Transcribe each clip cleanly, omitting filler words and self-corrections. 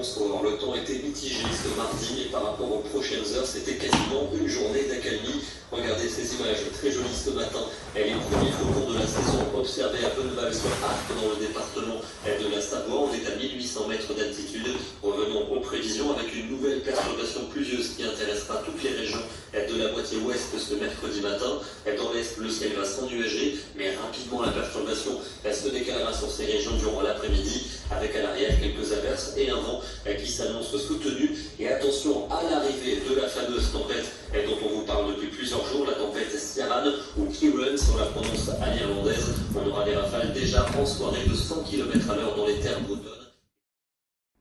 bonsoir. Le temps était mitigé ce mardi et par rapport aux prochaines heures, c'était quasiment une journée d'accalmie. Regardez ces images très jolies ce matin. Les premiers flocons de la saison observés à Bonneval-sur-Arc dans le département de la Savoie. On est à 1800 mètres d'altitude. Revenons aux prévisions avec une nouvelle perturbation pluvieuse qui intéressera toutes les régions de la moitié ouest ce mercredi matin. Dans l'est, le ciel va s'ennuager, mais rapidement la perturbation se décalera sur ces régions durant l'après-midi, avec à l'arrière quelques averses et un vent qui s'annonce soutenu. Et attention à l'arrivée de la fameuse tempête dont on vous parle depuis plusieurs jours, la tempête Ciaran ou Kieran sur la prononce à l'irlandaise. On aura des rafales déjà en soirée de 100 km/h dans les terres bretonnes.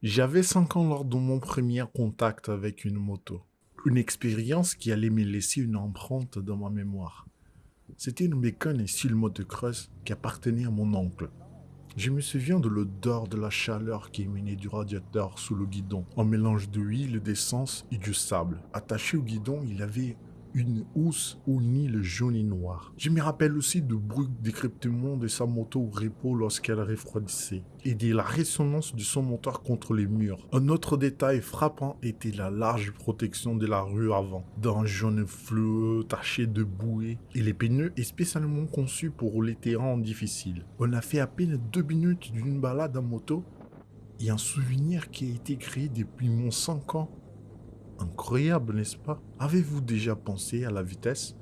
J'avais 5 ans lors de mon premier contact avec une moto. Une expérience qui allait me laisser une empreinte dans ma mémoire. C'était une bécane style motocross qui appartenait à mon oncle. Je me souviens de l'odeur de la chaleur qui émanait du radiateur sous le guidon, un mélange d'huile, d'essence et du sable. Attaché au guidon, il avait une housse au nid jaune et noir. Je me rappelle aussi du bruit décryptement de sa moto au repos lorsqu'elle refroidissait et de la résonance de son moteur contre les murs. Un autre détail frappant était la large protection de la rue avant, d'un jaune fluo taché de bouée et les pneus spécialement conçus pour les terrains difficiles. On a fait à peine 2 minutes d'une balade en moto et un souvenir qui a été créé depuis mon 5 ans. Incroyable, n'est-ce pas? Avez-vous déjà pensé à la vitesse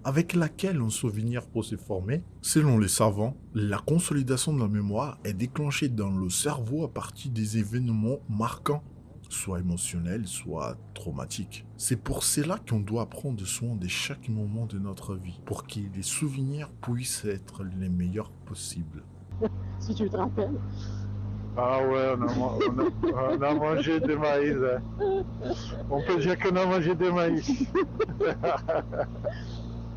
avec laquelle un souvenir peut se former? Selon les savants, la consolidation de la mémoire est déclenchée dans le cerveau à partir des événements marquants, soit émotionnels, soit traumatiques. C'est pour cela qu'on doit prendre soin de chaque moment de notre vie, pour que les souvenirs puissent être les meilleurs possibles. Si tu te rappelles. Ah ouais, on a mangé des maïs. Hein. On peut dire qu'on a mangé des maïs.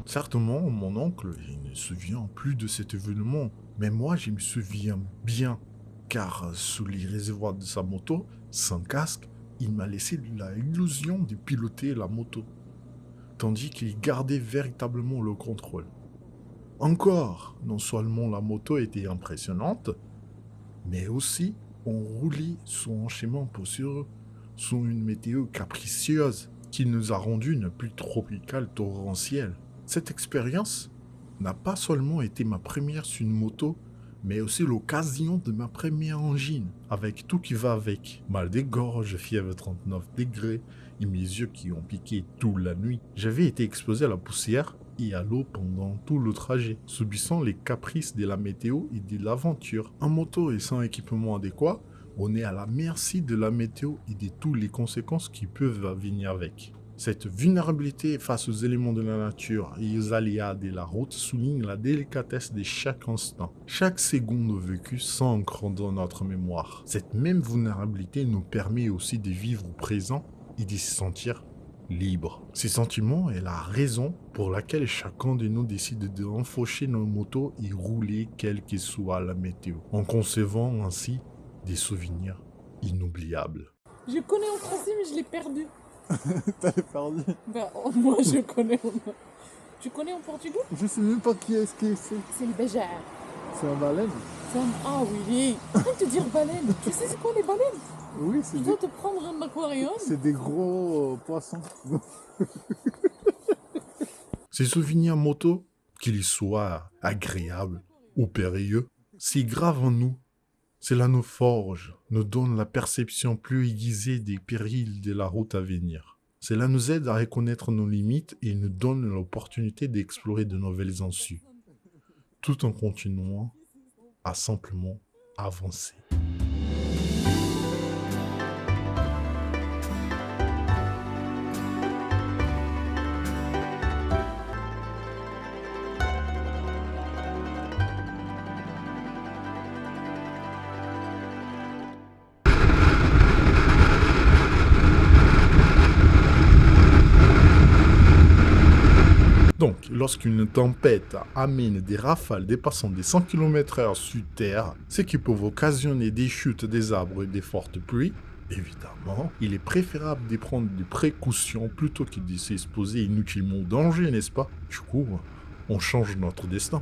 Certainement, mon oncle il ne se souvient plus de cet événement, mais moi je me souviens bien, car sous les réservoirs de sa moto, sans casque, il m'a laissé l'illusion de piloter la moto, tandis qu'il gardait véritablement le contrôle. Encore, non seulement la moto était impressionnante, mais aussi on roulait sur un chemin poussiéreux, sous une météo capricieuse qui nous a rendu une pluie tropicale torrentielle. Cette expérience n'a pas seulement été ma première sur une moto, mais aussi l'occasion de ma première angine, avec tout qui va avec. Mal de gorge, fièvre 39 degrés et mes yeux qui ont piqué toute la nuit. J'avais été exposé à la poussière et à l'eau pendant tout le trajet, subissant les caprices de la météo et de l'aventure. En moto et sans équipement adéquat, on est à la merci de la météo et de toutes les conséquences qui peuvent venir avec. Cette vulnérabilité face aux éléments de la nature et aux aléas de la route souligne la délicatesse de chaque instant. Chaque seconde vécue s'ancre dans notre mémoire. Cette même vulnérabilité nous permet aussi de vivre au présent et de se sentir libre. Ces sentiments est la raison pour laquelle chacun de nous décide de enfourcher nos motos et rouler quelle que soit la météo, en concevant ainsi des souvenirs inoubliables. Je connais en français, mais je l'ai perdu. T'as perdu. Bah, moi, je connais. Tu connais en portugais? Je sais même pas qui est-ce que c'est. C'est le béjar. C'est un baleine? Ah oui. Arrête de dire baleine. Tu sais c'est quoi les baleines? Oui, c'est Tu dois te prendre un aquarium. c'est des gros poissons. Ces souvenirs moto, qu'ils soient agréables ou périlleux, si graves en nous. Cela nous forge, nous donne la perception plus aiguisée des périls de la route à venir. Cela nous aide à reconnaître nos limites et nous donne l'opportunité d'explorer de nouvelles issues, tout en continuant à simplement avancer. Donc, lorsqu'une tempête amène des rafales dépassant des 100 km/h sur Terre, ce qui peut occasionner des chutes des arbres et des fortes pluies, évidemment, il est préférable de prendre des précautions plutôt que de s'exposer inutilement au danger, n'est-ce pas? Du coup, on change notre destin.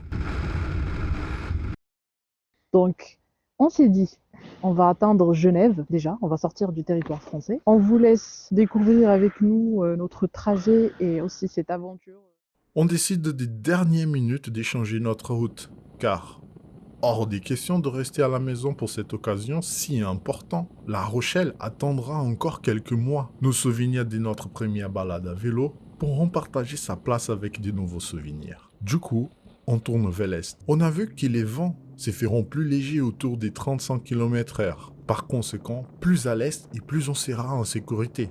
Donc, On s'est dit, on va atteindre Genève déjà, on va sortir du territoire français. On vous laisse découvrir avec nous notre trajet et aussi cette aventure. On décide des dernières minutes d'échanger notre route, car hors des questions de rester à la maison pour cette occasion si importante. La Rochelle attendra encore quelques mois. Nos souvenirs de notre première balade à vélo pourront partager sa place avec de nouveaux souvenirs. Du coup, on tourne vers l'est. On a vu que les vents se feront plus légers autour des 35 km/h. Par conséquent, plus à l'est et plus on sera en sécurité,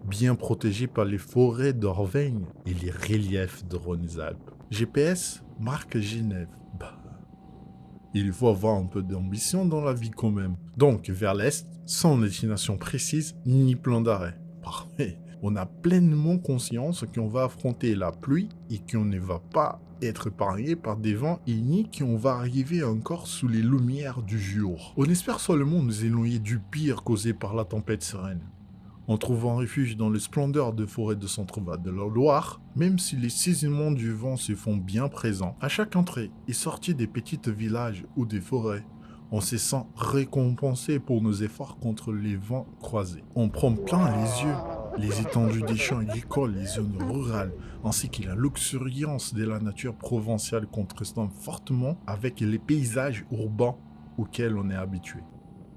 bien protégé par les forêts d'Orvaigne et les reliefs de Rhône-Alpes. GPS marque Genève. Bah, il faut avoir un peu d'ambition dans la vie quand même. Donc, vers l'est, sans destination précise ni plan d'arrêt. Parfait. On a pleinement conscience qu'on va affronter la pluie et qu'on ne va pas être épargné par des vents et ni qu'on va arriver encore sous les lumières du jour. On espère seulement nous éloigner du pire causé par la tempête sereine. En trouvant refuge dans les splendeurs de forêts de Centre-Val de la Loire, même si les saisonnements du vent se font bien présents, à chaque entrée et sortie des petits villages ou des forêts, on se sent récompensé pour nos efforts contre les vents croisés. On prend plein les yeux les étendues des champs agricoles, les zones rurales, ainsi que la luxuriance de la nature provinciale contrastant fortement avec les paysages urbains auxquels on est habitué.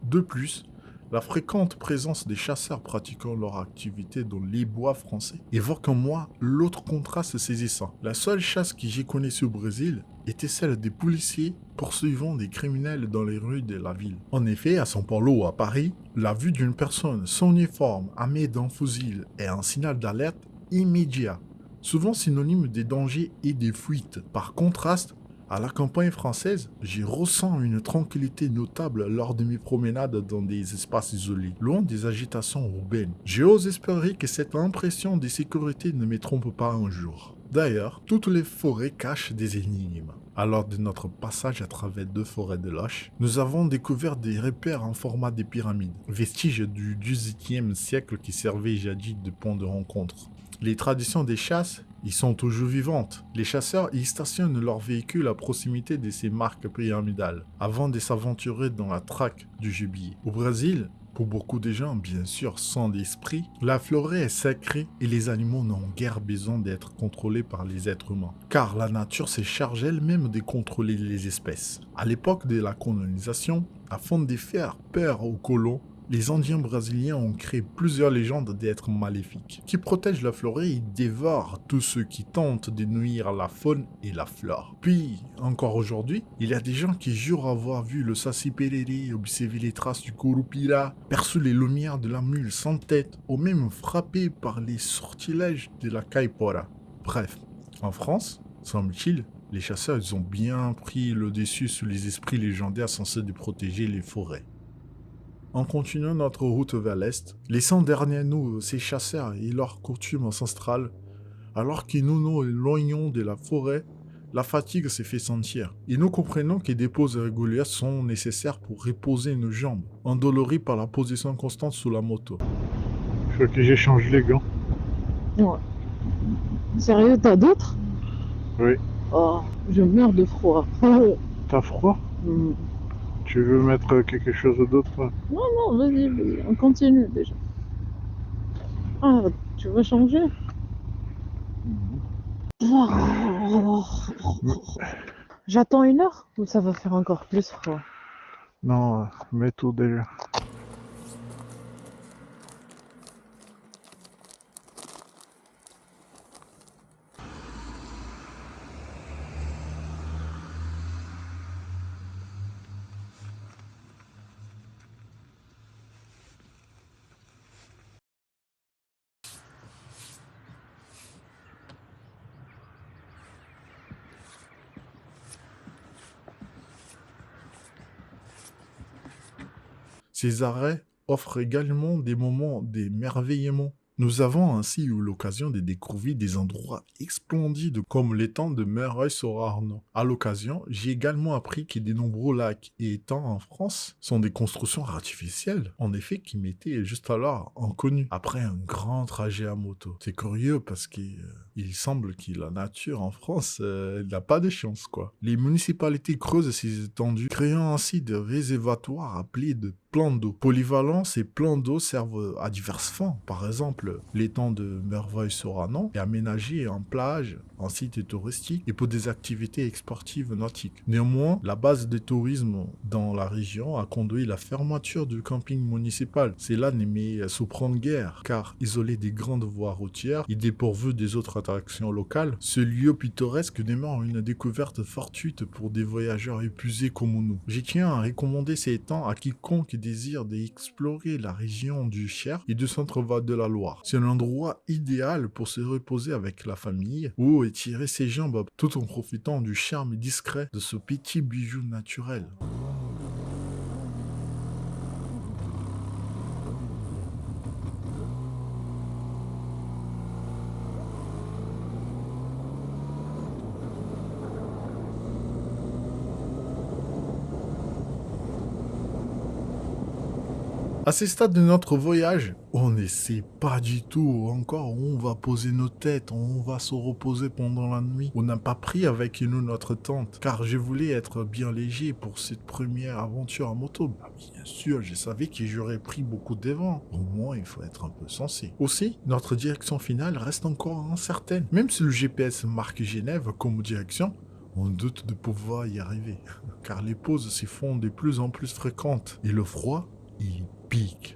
De plus, la fréquente présence des chasseurs pratiquant leur activité dans les bois français évoque en moi l'autre contraste saisissant. La seule chasse que j'ai connue au Brésil était celle des policiers poursuivant des criminels dans les rues de la ville. En effet, à São Paulo ou à Paris, la vue d'une personne sans uniforme armée d'un fusil est un signal d'alerte immédiat, souvent synonyme des dangers et des fuites. Par contraste, à la campagne française, j'y ressens une tranquillité notable lors de mes promenades dans des espaces isolés, loin des agitations urbaines. J'ose espérer que cette impression de sécurité ne me trompe pas un jour. D'ailleurs, toutes les forêts cachent des énigmes. Alors de notre passage à travers 2 forêts de loches, nous avons découvert des repères en format de pyramide, vestiges du XVIIIe siècle qui servaient jadis de pont de rencontre. Les traditions des chasses y sont toujours vivantes. Les chasseurs y stationnent leurs véhicules à proximité de ces marques pyramidales, avant de s'aventurer dans la traque du gibier. Au Brésil, pour beaucoup de gens, bien sûr, sans l'esprit, la forêt est sacrée et les animaux n'ont guère besoin d'être contrôlés par les êtres humains. Car la nature se charge elle-même de contrôler les espèces. À l'époque de la colonisation, afin de faire peur aux colons, les Indiens brésiliens ont créé plusieurs légendes d'êtres maléfiques, qui protègent la forêt et dévorent tous ceux qui tentent de nuire à la faune et la flore. Puis, encore aujourd'hui, il y a des gens qui jurent avoir vu le Saci Pererê, observé les traces du Curupira, perçu les lumières de la mule sans tête, ou même frappé par les sortilèges de la Caipora. Bref, en France, semble-t-il, les chasseurs ont bien pris le dessus sur les esprits légendaires censés de protéger les forêts. En continuant notre route vers l'est, laissant derrière nous ces chasseurs et leurs coutumes ancestrales, alors que nous nous éloignons de la forêt, la fatigue se fait sentir. Et nous comprenons que des pauses régulières sont nécessaires pour reposer nos jambes, endolories par la position constante sous la moto. Il faut que j'échange les gants. Ouais. Sérieux, t'as d'autres? Oui. Oh, je meurs de froid. T'as froid? Mm. Tu veux mettre quelque chose d'autre? Non, vas-y, on continue déjà. Ah, tu veux changer? J'attends 1 heure ou ça va faire encore plus froid? Non, mets tout déjà. Ces arrêts offrent également des moments d'émerveillement. Nous avons ainsi eu l'occasion de découvrir des endroits splendides comme l'étang de Mereuil-sur-Arno. À l'occasion, j'ai également appris que de nombreux lacs et étangs en France sont des constructions artificielles, en effet qui m'étaient juste alors inconnues, après un grand trajet à moto. C'est curieux parce que il semble que la nature en France n'a pas de chance, quoi. Les municipalités creusent ces étendues, créant ainsi des réservoirs appelés de plans d'eau. Polyvalents, ces plans d'eau servent à diverses fins. Par exemple, l'étang de Mereuil-sur-Arno est aménagé en plage, en site touristique et pour des activités sportives nautiques. Néanmoins, la base de tourisme dans la région a conduit à la fermeture du camping municipal. Cela n'est mis sous prendre guerre, car isolé des grandes voies routières et dépourvu des autres attractions locales, ce lieu pittoresque demeure une découverte fortuite pour des voyageurs épuisés comme nous. Je tiens à recommander ces étangs à quiconque désire d'explorer la région du Cher et du centre-val de la Loire. C'est un endroit idéal pour se reposer avec la famille ou étirer ses jambes tout en profitant du charme discret de ce petit bijou naturel. À ce stade de notre voyage, on ne sait pas du tout encore où on va poser nos têtes, où on va se reposer pendant la nuit. On n'a pas pris avec nous notre tente, car je voulais être bien léger pour cette première aventure à moto. Bah, bien sûr, je savais que j'aurais pris beaucoup de vent. Au moins, il faut être un peu sensé. Aussi, notre direction finale reste encore incertaine. Même si le GPS marque Genève comme direction, on doute de pouvoir y arriver, car les pauses s'y font de plus en plus fréquentes, et le froid, il pique.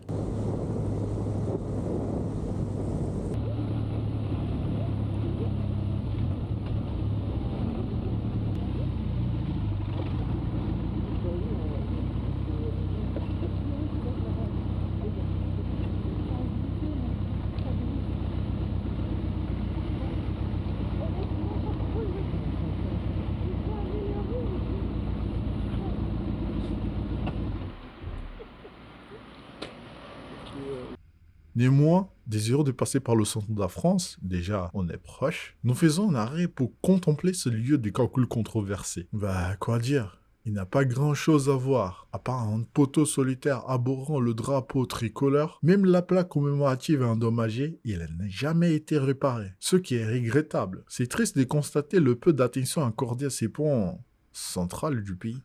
Néanmoins, désireux de passer par le centre de la France, déjà on est proche, nous faisons un arrêt pour contempler ce lieu de calcul controversé. Bah, quoi dire? Il n'y a pas grand chose à voir, à part un poteau solitaire arborant le drapeau tricolore. Même la plaque commémorative est endommagée et elle n'a jamais été réparée. Ce qui est regrettable. C'est triste de constater le peu d'attention accordée à ces ponts centrales du pays.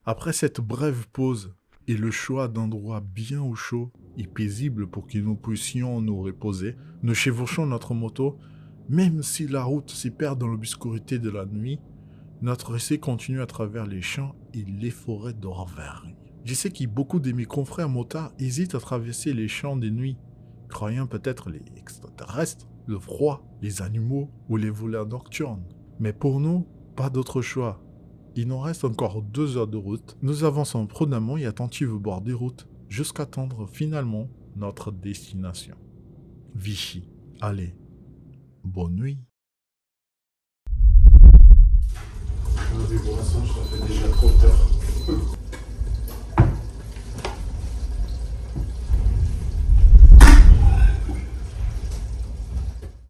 Après cette brève pause, et le choix d'endroits bien au chaud et paisibles pour que nous puissions nous reposer, nous chevauchons notre moto, même si la route s'y perd dans l'obscurité de la nuit, notre récit continue à travers les champs et les forêts d'Auvergne. Je sais que beaucoup de mes confrères motards hésitent à traverser les champs de nuit, croyant peut-être les extraterrestres, le froid, les animaux ou les voleurs nocturnes. Mais pour nous, pas d'autre choix. Il nous reste encore 2 heures de route. Nous avançons prudemment et attentifs au bord des routes jusqu'à atteindre finalement notre destination. Vichy. Allez, bonne nuit. Des boissons, ça fait déjà trop tard.